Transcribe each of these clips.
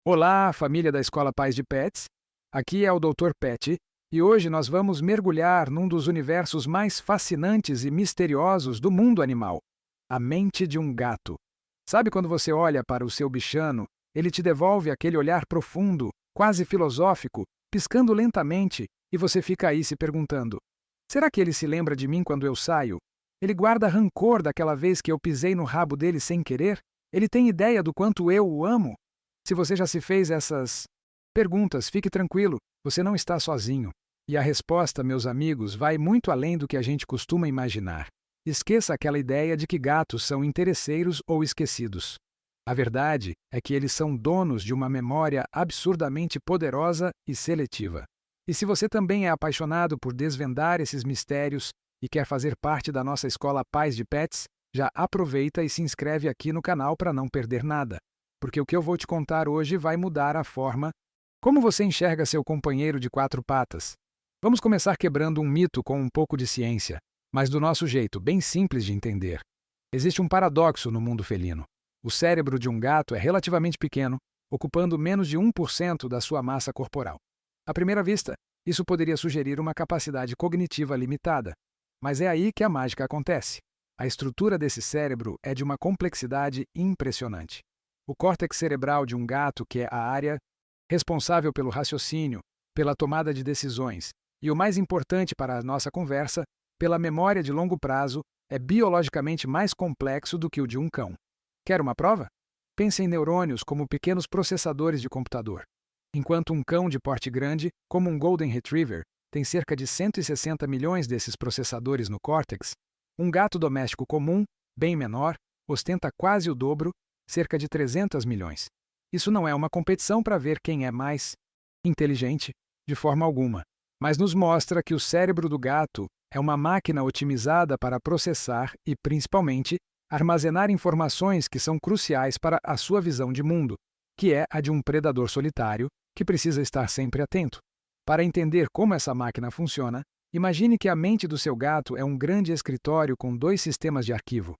Olá, família da Escola Paz de Pets. Aqui é o Dr. Pet e hoje nós vamos mergulhar num dos universos mais fascinantes e misteriosos do mundo animal: a mente de um gato. Sabe quando você olha para o seu bichano, ele te devolve aquele olhar profundo, quase filosófico, piscando lentamente, e você fica aí se perguntando: será que ele se lembra de mim quando eu saio? Ele guarda rancor daquela vez que eu pisei no rabo dele sem querer? Ele tem ideia do quanto eu o amo? Se você já se fez essas perguntas, fique tranquilo, você não está sozinho. E a resposta, meus amigos, vai muito além do que a gente costuma imaginar. Esqueça aquela ideia de que gatos são interesseiros ou esquecidos. A verdade é que eles são donos de uma memória absurdamente poderosa e seletiva. E se você também é apaixonado por desvendar esses mistérios e quer fazer parte da nossa escola Paz de Pets, já aproveita e se inscreve aqui no canal para não perder nada. Porque o que eu vou te contar hoje vai mudar a forma como você enxerga seu companheiro de quatro patas. Vamos começar quebrando um mito com um pouco de ciência, mas do nosso jeito, bem simples de entender. Existe um paradoxo no mundo felino. O cérebro de um gato é relativamente pequeno, ocupando menos de 1% da sua massa corporal. À primeira vista, isso poderia sugerir uma capacidade cognitiva limitada, mas é aí que a mágica acontece. A estrutura desse cérebro é de uma complexidade impressionante. O córtex cerebral de um gato, que é a área responsável pelo raciocínio, pela tomada de decisões e, o mais importante para a nossa conversa, pela memória de longo prazo, é biologicamente mais complexo do que o de um cão. Quer uma prova? Pense em neurônios como pequenos processadores de computador. Enquanto um cão de porte grande, como um Golden Retriever, tem cerca de 160 milhões desses processadores no córtex, um gato doméstico comum, bem menor, ostenta quase o dobro, cerca de 300 milhões. Isso não é uma competição para ver quem é mais inteligente, de forma alguma, mas nos mostra que o cérebro do gato é uma máquina otimizada para processar e, principalmente, armazenar informações que são cruciais para a sua visão de mundo, que é a de um predador solitário que precisa estar sempre atento. Para entender como essa máquina funciona, imagine que a mente do seu gato é um grande escritório com dois sistemas de arquivo.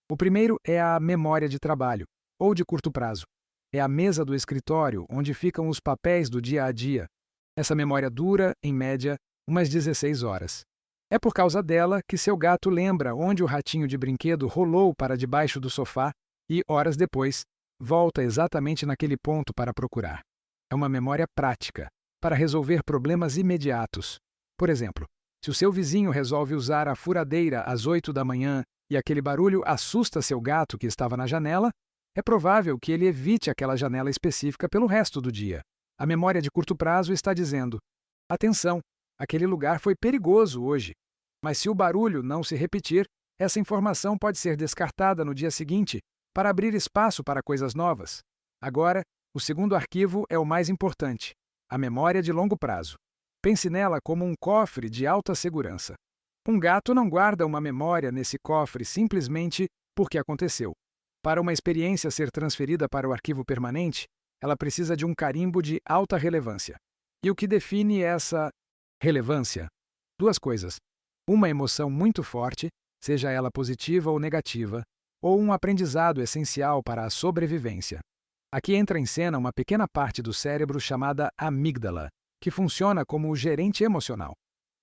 O primeiro é a memória de trabalho, ou de curto prazo. É a mesa do escritório onde ficam os papéis do dia a dia. Essa memória dura, em média, umas 16 horas. É por causa dela que seu gato lembra onde o ratinho de brinquedo rolou para debaixo do sofá e, horas depois, volta exatamente naquele ponto para procurar. É uma memória prática, para resolver problemas imediatos. Por exemplo, se o seu vizinho resolve usar a furadeira às 8 da manhã e aquele barulho assusta seu gato que estava na janela, é provável que ele evite aquela janela específica pelo resto do dia. A memória de curto prazo está dizendo: atenção, aquele lugar foi perigoso hoje. Mas se o barulho não se repetir, essa informação pode ser descartada no dia seguinte para abrir espaço para coisas novas. Agora, o segundo arquivo é o mais importante: a memória de longo prazo. Pense nela como um cofre de alta segurança. Um gato não guarda uma memória nesse cofre simplesmente porque aconteceu. Para uma experiência ser transferida para o arquivo permanente, ela precisa de um carimbo de alta relevância. E o que define essa relevância? Duas coisas: uma emoção muito forte, seja ela positiva ou negativa, ou um aprendizado essencial para a sobrevivência. Aqui entra em cena uma pequena parte do cérebro chamada amígdala, que funciona como o gerente emocional.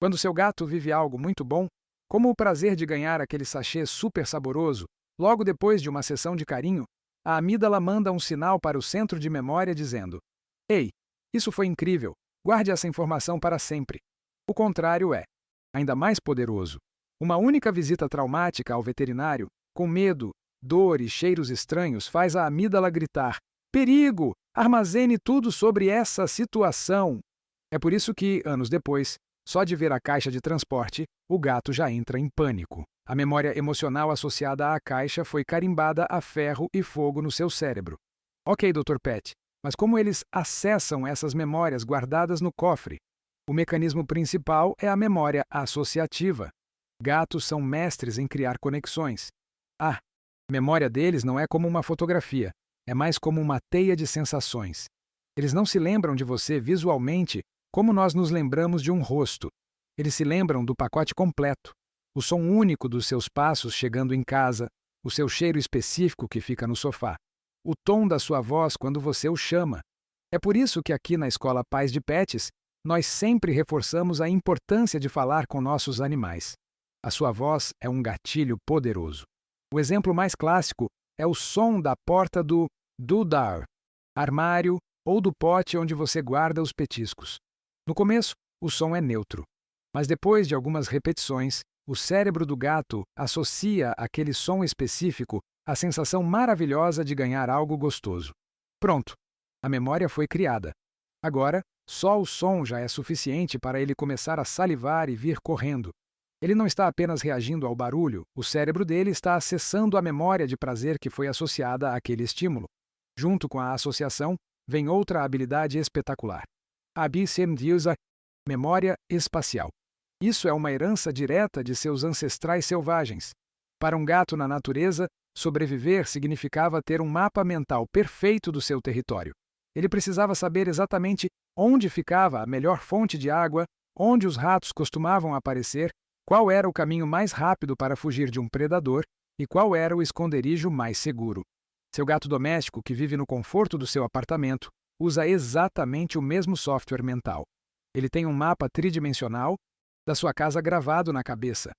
Quando seu gato vive algo muito bom, como o prazer de ganhar aquele sachê super saboroso, logo depois de uma sessão de carinho, a amígdala manda um sinal para o centro de memória dizendo: ei, isso foi incrível, guarde essa informação para sempre. O contrário é ainda mais poderoso. Uma única visita traumática ao veterinário, com medo, dor e cheiros estranhos, faz a amígdala gritar: perigo! Armazene tudo sobre essa situação! É por isso que, anos depois, só de ver a caixa de transporte, o gato já entra em pânico. A memória emocional associada à caixa foi carimbada a ferro e fogo no seu cérebro. Ok, Dr. Pet, mas como eles acessam essas memórias guardadas no cofre? O mecanismo principal é a memória associativa. Gatos são mestres em criar conexões. A memória deles não é como uma fotografia, é mais como uma teia de sensações. Eles não se lembram de você visualmente como nós nos lembramos de um rosto. Eles se lembram do pacote completo. O som único dos seus passos chegando em casa, o seu cheiro específico que fica no sofá, o tom da sua voz quando você o chama. É por isso que aqui na Escola Pais de Pets, nós sempre reforçamos a importância de falar com nossos animais. A sua voz é um gatilho poderoso. O exemplo mais clássico é o som da porta do doodah, armário ou do pote onde você guarda os petiscos. No começo, o som é neutro, mas depois de algumas repetições, o cérebro do gato associa aquele som específico à sensação maravilhosa de ganhar algo gostoso. Pronto, a memória foi criada. Agora, só o som já é suficiente para ele começar a salivar e vir correndo. Ele não está apenas reagindo ao barulho, o cérebro dele está acessando a memória de prazer que foi associada àquele estímulo. Junto com a associação, vem outra habilidade espetacular. A BCMDusa, memória espacial. Isso é uma herança direta de seus ancestrais selvagens. Para um gato na natureza, sobreviver significava ter um mapa mental perfeito do seu território. Ele precisava saber exatamente onde ficava a melhor fonte de água, onde os ratos costumavam aparecer, qual era o caminho mais rápido para fugir de um predador e qual era o esconderijo mais seguro. Seu gato doméstico, que vive no conforto do seu apartamento, usa exatamente o mesmo software mental. Ele tem um mapa tridimensional da sua casa gravado na cabeça.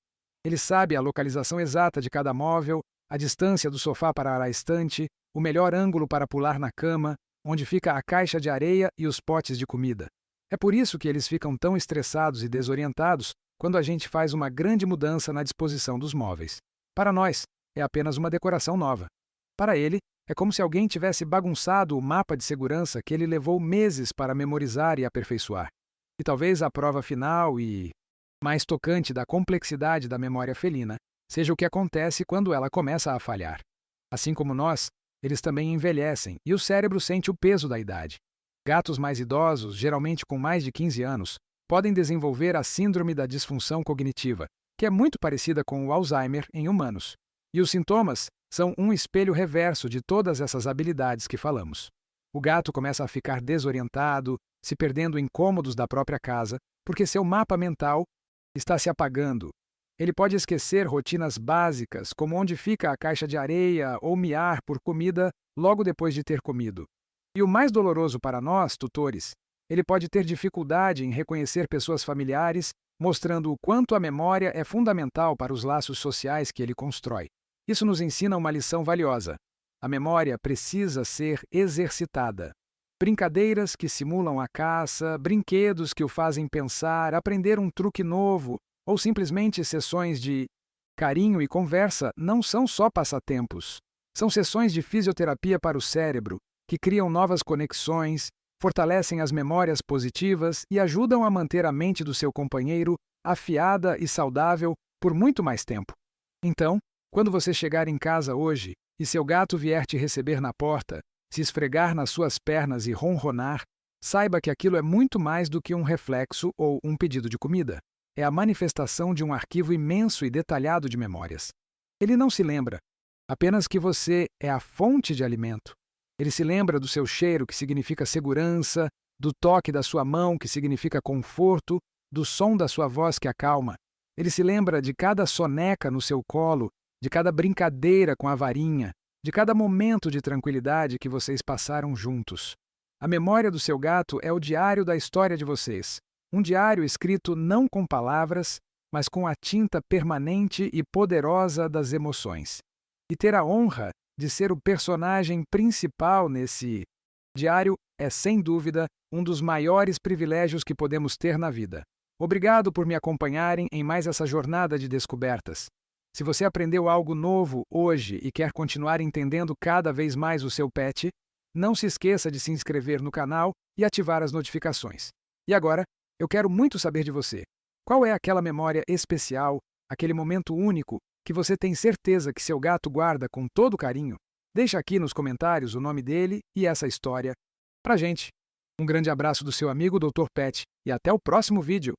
Ele sabe a localização exata de cada móvel, a distância do sofá para a estante, o melhor ângulo para pular na cama, onde fica a caixa de areia e os potes de comida. É por isso que eles ficam tão estressados e desorientados quando a gente faz uma grande mudança na disposição dos móveis. Para nós, é apenas uma decoração nova. Para ele, é como se alguém tivesse bagunçado o mapa de segurança que ele levou meses para memorizar e aperfeiçoar. E talvez a prova final e mais tocante da complexidade da memória felina seja o que acontece quando ela começa a falhar. Assim como nós, eles também envelhecem e o cérebro sente o peso da idade. Gatos mais idosos, geralmente com mais de 15 anos, podem desenvolver a síndrome da disfunção cognitiva, que é muito parecida com o Alzheimer em humanos. E os sintomas são um espelho reverso de todas essas habilidades que falamos. O gato começa a ficar desorientado, se perdendo em cômodos da própria casa, porque seu mapa mental está se apagando. Ele pode esquecer rotinas básicas, como onde fica a caixa de areia ou miar por comida logo depois de ter comido. E o mais doloroso para nós, tutores, ele pode ter dificuldade em reconhecer pessoas familiares, mostrando o quanto a memória é fundamental para os laços sociais que ele constrói. Isso nos ensina uma lição valiosa. A memória precisa ser exercitada. Brincadeiras que simulam a caça, brinquedos que o fazem pensar, aprender um truque novo, ou simplesmente sessões de carinho e conversa não são só passatempos. São sessões de fisioterapia para o cérebro, que criam novas conexões, fortalecem as memórias positivas e ajudam a manter a mente do seu companheiro afiada e saudável por muito mais tempo. Então, quando você chegar em casa hoje e seu gato vier te receber na porta, se esfregar nas suas pernas e ronronar, saiba que aquilo é muito mais do que um reflexo ou um pedido de comida. É a manifestação de um arquivo imenso e detalhado de memórias. Ele não se lembra apenas que você é a fonte de alimento. Ele se lembra do seu cheiro, que significa segurança, do toque da sua mão, que significa conforto, do som da sua voz, que acalma. Ele se lembra de cada soneca no seu colo, de cada brincadeira com a varinha, de cada momento de tranquilidade que vocês passaram juntos. A memória do seu gato é o diário da história de vocês. Um diário escrito não com palavras, mas com a tinta permanente e poderosa das emoções. E ter a honra de ser o personagem principal nesse diário é, sem dúvida, um dos maiores privilégios que podemos ter na vida. Obrigado por me acompanharem em mais essa jornada de descobertas. Se você aprendeu algo novo hoje e quer continuar entendendo cada vez mais o seu pet, não se esqueça de se inscrever no canal e ativar as notificações. E agora, eu quero muito saber de você. Qual é aquela memória especial, aquele momento único que você tem certeza que seu gato guarda com todo carinho? Deixa aqui nos comentários o nome dele e essa história pra gente. Um grande abraço do seu amigo Dr. Pet e até o próximo vídeo.